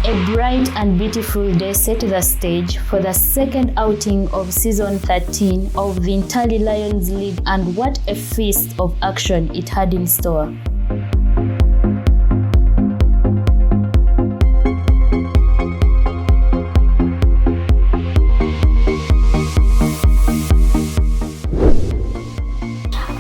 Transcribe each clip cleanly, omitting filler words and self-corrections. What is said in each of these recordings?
A bright and beautiful day set the stage for the second outing of season 13 of the Ntare Lions League, and what a feast of action it had in store.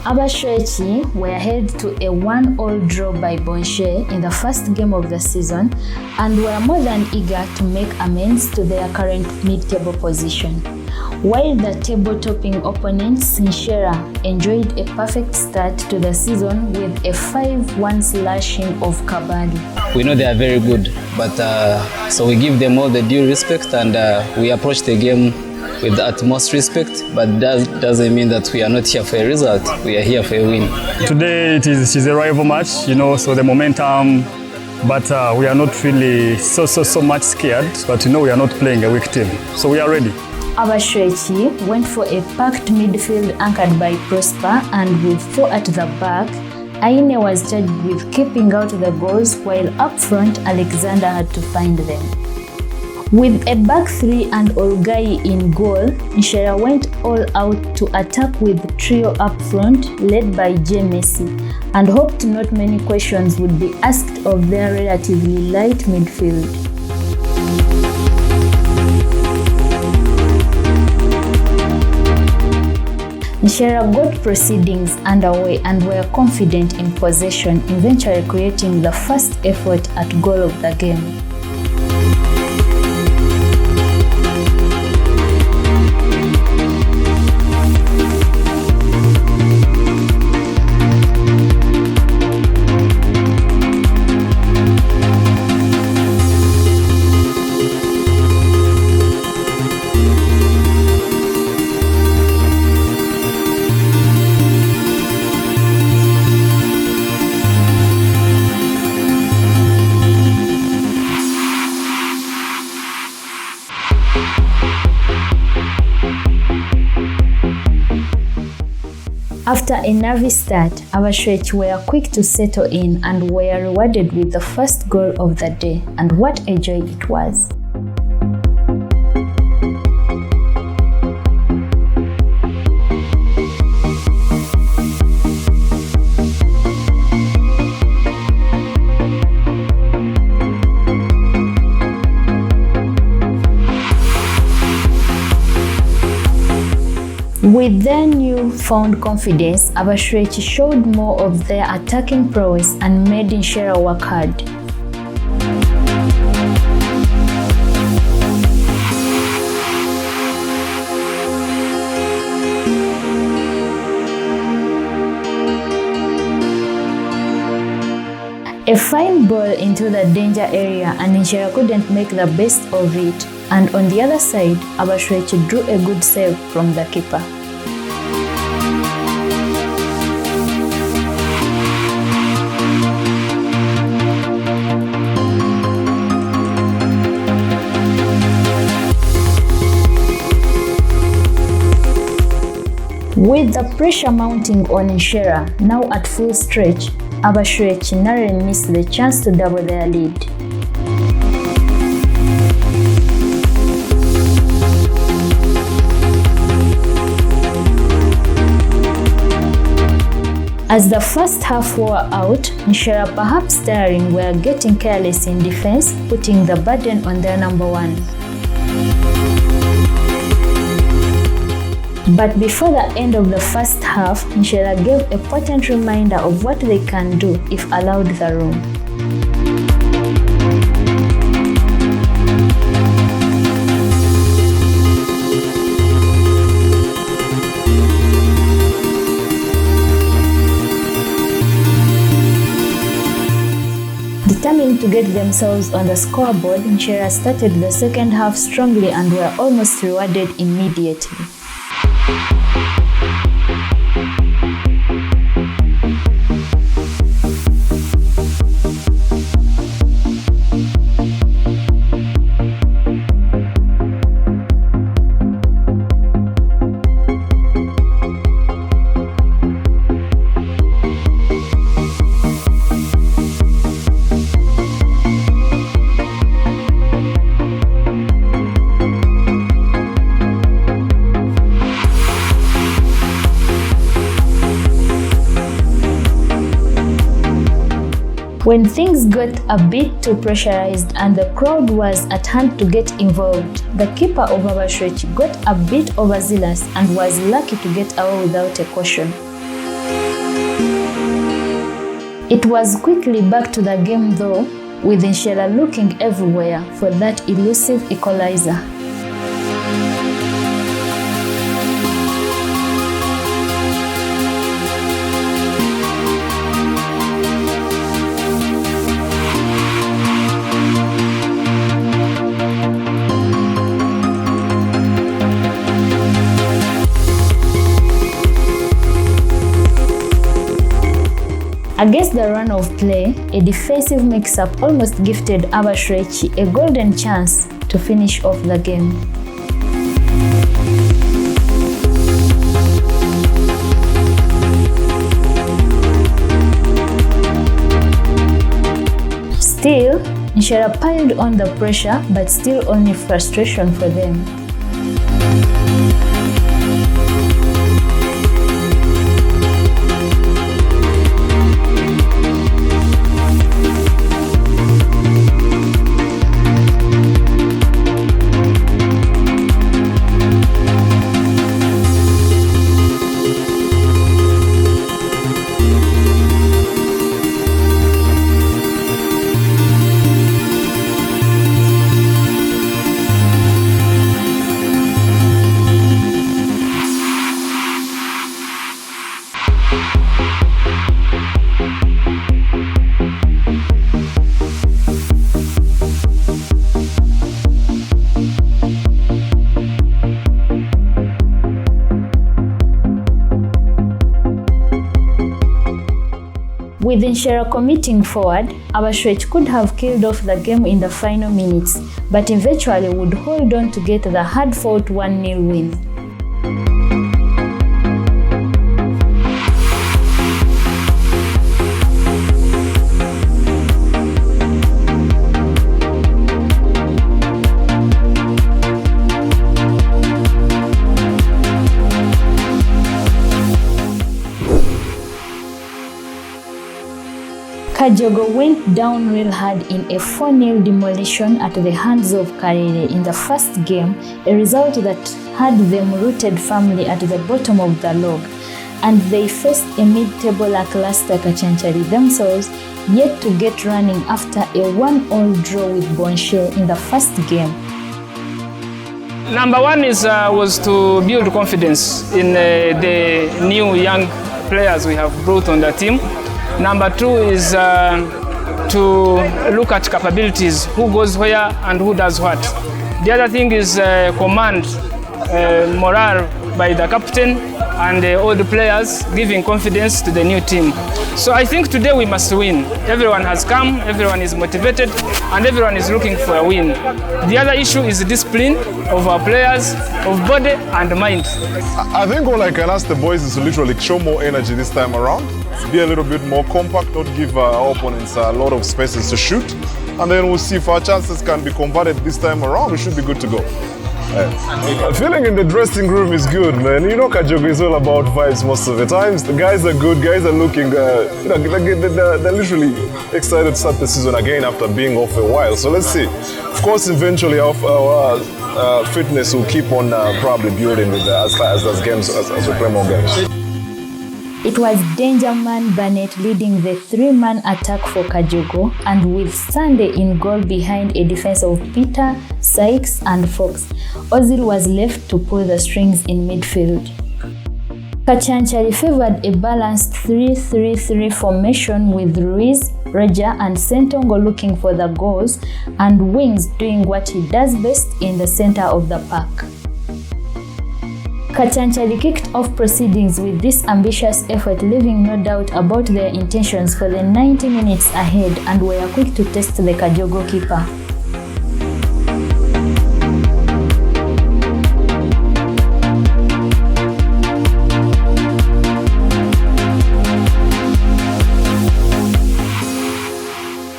Abashweki were held to a 1-1 draw by Bonshe in the first game of the season and were more than eager to make amends to their current mid-table position. While the table-topping opponent Sinshera enjoyed a perfect start to the season with a 5-1 slashing of Kabali. We know they are very good, but so we give them all the due respect and we approach the game with the utmost respect, but that doesn't mean that we are not here for a result. We are here for a win. Today it is a rival match, so the momentum, but we are not really so much scared, but we are not playing a weak team, so we are ready. Abashweki went for a packed midfield anchored by Prosper, and with 4 at the back, Aine was charged with keeping out the goals, while up front Alexander had to find them. With a back 3 and Olgai in goal, Nshera went all out to attack with trio up front led by J. Messi, and hoped not many questions would be asked of their relatively light midfield. Nshera got proceedings underway and were confident in possession, eventually creating the first effort at goal of the game. After a nervy start, Abashweki were quick to settle in and were rewarded with the first goal of the day, and what a joy it was. With their newfound confidence, Abashweki showed more of their attacking prowess and made Nshera work hard. A fine ball into the danger area, and Nshera couldn't make the best of it, and on the other side, Abashweki drew a good save from the keeper. With the pressure mounting on Nshera, now at full stretch, Abashweki narrowly missed the chance to double their lead. As the first half wore out, Nshera, perhaps tiring, were getting careless in defense, putting the burden on their number 1. But before the end of the first half, Nshera gave a potent reminder of what they can do if allowed the room. Determined to get themselves on the scoreboard, Nshera started the second half strongly and were almost rewarded immediately. When things got a bit too pressurized and the crowd was at hand to get involved, the keeper of Abashrech got a bit overzealous and was lucky to get away without a caution. It was quickly back to the game though, with Ntare looking everywhere for that elusive equalizer. Against the run of play, a defensive mix-up almost gifted Abashrech a golden chance to finish off the game. Still, Ntare piled on the pressure, but still only frustration for them. With Ntare committing forward, Abashrech could have killed off the game in the final minutes, but eventually would hold on to get the hard-fought 1-0 win. Kajogo went down real hard in a 4-0 demolition at the hands of Karere in the first game, a result that had them rooted firmly at the bottom of the log, and they faced a mid-table lackluster Kachanchari themselves, yet to get running after a 1-1 draw with Bonshe in the first game. Number one was to build confidence in the new young players we have brought on the team. Number two is to look at capabilities, who goes where and who does what. The other thing is command, morale by the captain and all the players, giving confidence to the new team. So I think today we must win. Everyone has come, everyone is motivated, and everyone is looking for a win. The other issue is the discipline of our players, of body and mind. I think all I can ask the boys is to literally show more energy this time around, be a little bit more compact, not give our opponents a lot of spaces to shoot, and then we'll see if our chances can be converted this time around. We should be good to go. Feeling in the dressing room is good, man. You know, Kajogo is all about vibes most of the times. The guys are good, guys are looking, they're literally excited to start the season again after being off a while. So let's see. Of course, eventually our fitness will keep on probably building with as we play more games. It was Danger Man Burnett leading the 3-man attack for Kajogo, and with Sunday in goal behind a defense of Peter, Sykes and Fox, Ozil was left to pull the strings in midfield. Kachanchari favored a balanced 3-3-3 formation with Ruiz, Roger and Sentongo looking for the goals, and Wings doing what he does best in the center of the park. Kachanchari kicked off proceedings with this ambitious effort, leaving no doubt about their intentions for the 90 minutes ahead, and were quick to test the Kajogo keeper.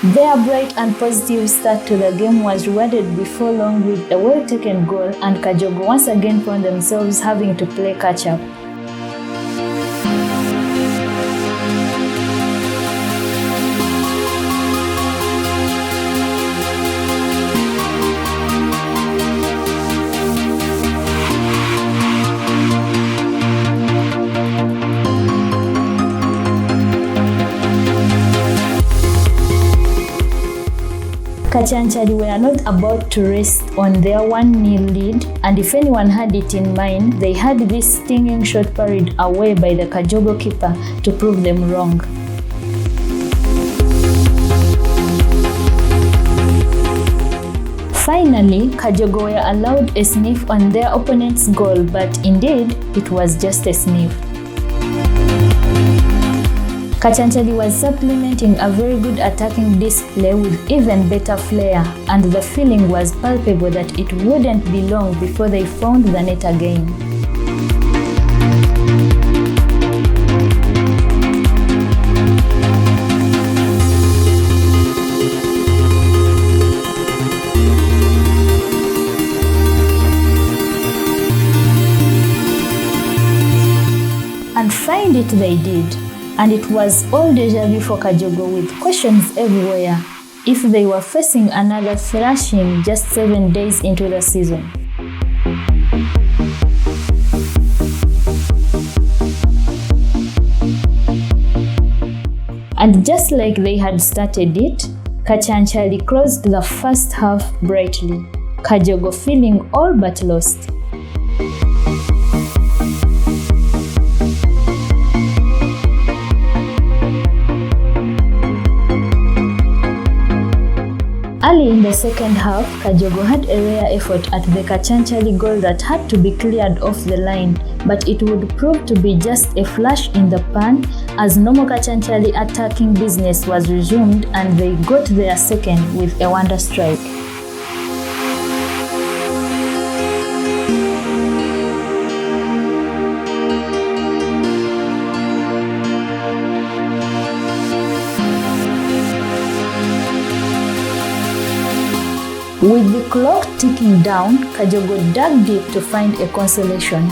Their bright and positive start to the game was rewarded before long with a well-taken goal, and Kajogo once again found themselves having to play catch-up. Kachanchali were not about to rest on their 1-0 lead, and if anyone had it in mind, they had this stinging shot parried away by the Kajogo keeper to prove them wrong. Finally, Kajogo were allowed a sniff on their opponent's goal, but indeed, it was just a sniff. Kachanchali was supplementing a very good attacking display with even better flair, and the feeling was palpable that it wouldn't be long before they found the net again. And find it they did. And it was all deja vu for Kajogo, with questions everywhere if they were facing another thrashing just 7 days into the season. And just like they had started it, Kachanchali closed the first half brightly, Kajogo feeling all but lost. Early in the second half, Kajogo had a rare effort at the Kachanchali goal that had to be cleared off the line, but it would prove to be just a flash in the pan as normal Kachanchali attacking business was resumed, and they got their second with a wonder strike. With the clock ticking down, Kajogo dug deep to find a consolation.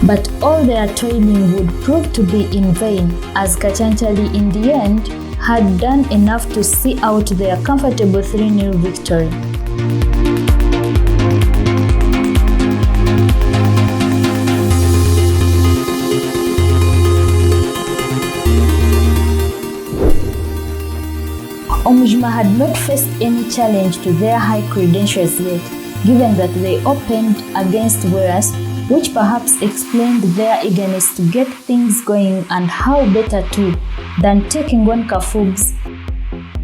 But all their toiling would prove to be in vain, as Kachanchali in the end had done enough to see out their comfortable 3-0 victory. Omujima had not faced any challenge to their high credentials yet, given that they opened against Warriors, which perhaps explained their eagerness to get things going, and how better too than taking on Kafubs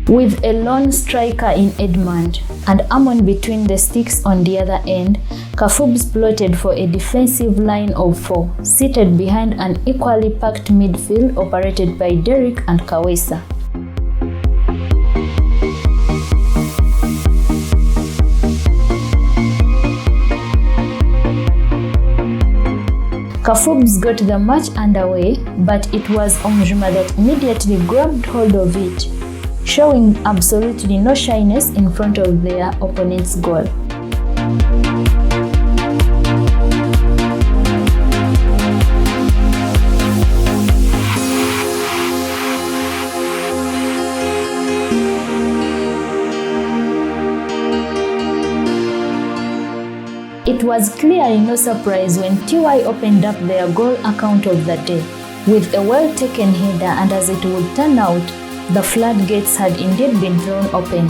with a lone striker in Edmund and Amon between the sticks on the other end. Kafubs plotted for a defensive line of 4, seated behind an equally packed midfield operated by Derek and Kawesa. Kafubs got the match underway, but it was Omujima that immediately grabbed hold of it, showing absolutely no shyness in front of their opponent's goal. It was clearly no surprise when TY opened up their goal account of the day with a well-taken header, and as it would turn out, the floodgates had indeed been thrown open.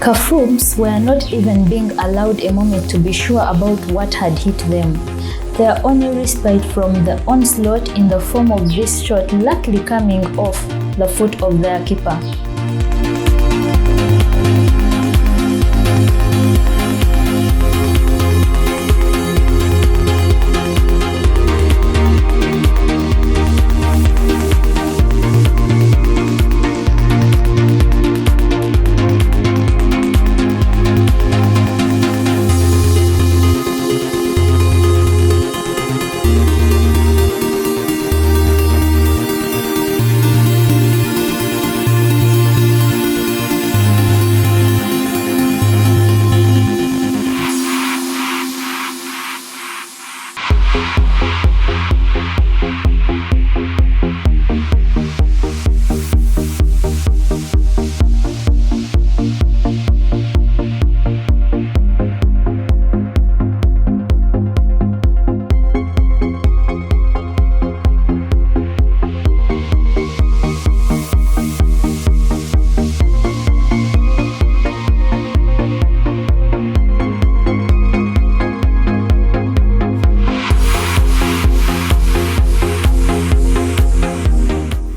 Kafubs were not even being allowed a moment to be sure about what had hit them. Their only respite from the onslaught in the form of this shot luckily coming off the foot of their keeper.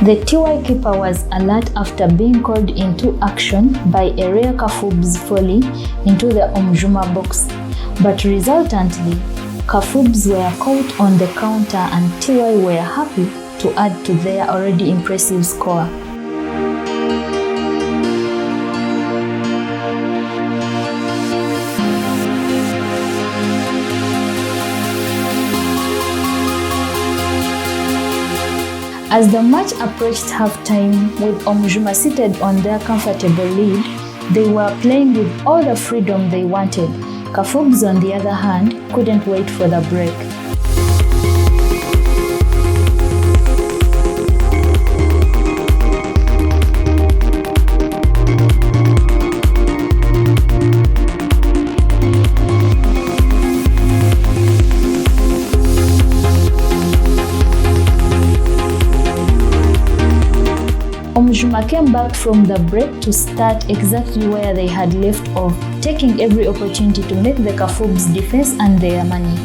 The TY keeper was alert after being called into action by a rare Kafub's volley into the Omjuma box, but resultantly, Kafubs were caught on the counter and TY were happy to add to their already impressive score. As the match approached halftime, with Omjuma seated on their comfortable lead, they were playing with all the freedom they wanted. Kafubs, on the other hand, couldn't wait for the break. Omjuma came back from the break to start exactly where they had left off, taking every opportunity to make the Kafubs defense and their money.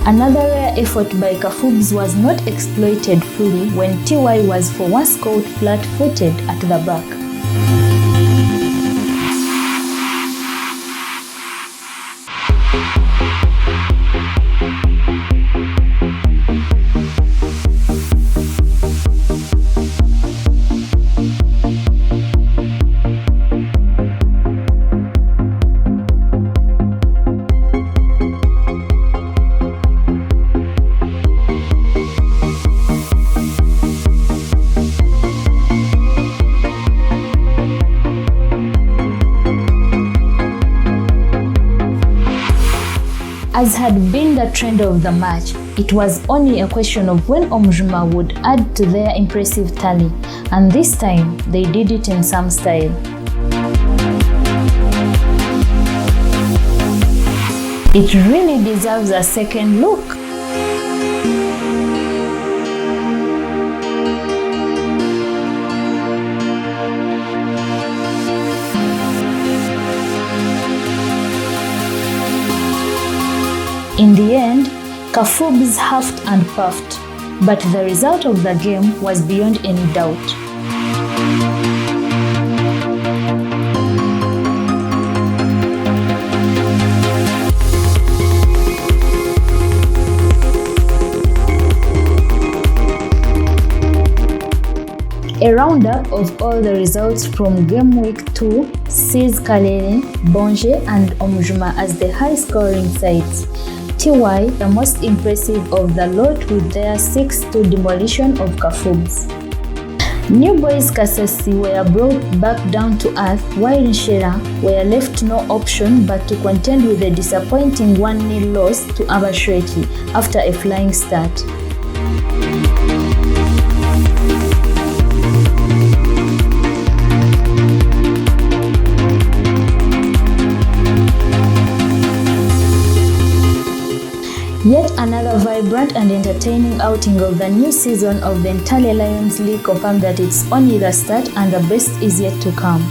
Another rare effort by Kafubs was not exploited fully when TY was for once caught flat-footed at the back. As had been the trend of the match, it was only a question of when Omjuma would add to their impressive tally, and this time they did it in some style. It really deserves a second look. In the end, Kafubs huffed and puffed, but the result of the game was beyond any doubt. A roundup of all the results from Gameweek 2 sees Kalele, Bonje and Omjuma as the high-scoring sides. TY, the most impressive of the lot with their 6-2 demolition of Kafubs. New Boys Kasasi were brought back down to earth, while Nshera were left no option but to contend with a disappointing 1-0 loss to Abashweki after a flying start. Yet another vibrant and entertaining outing of the new season of the Ntare Lions League confirmed that it's only the start and the best is yet to come.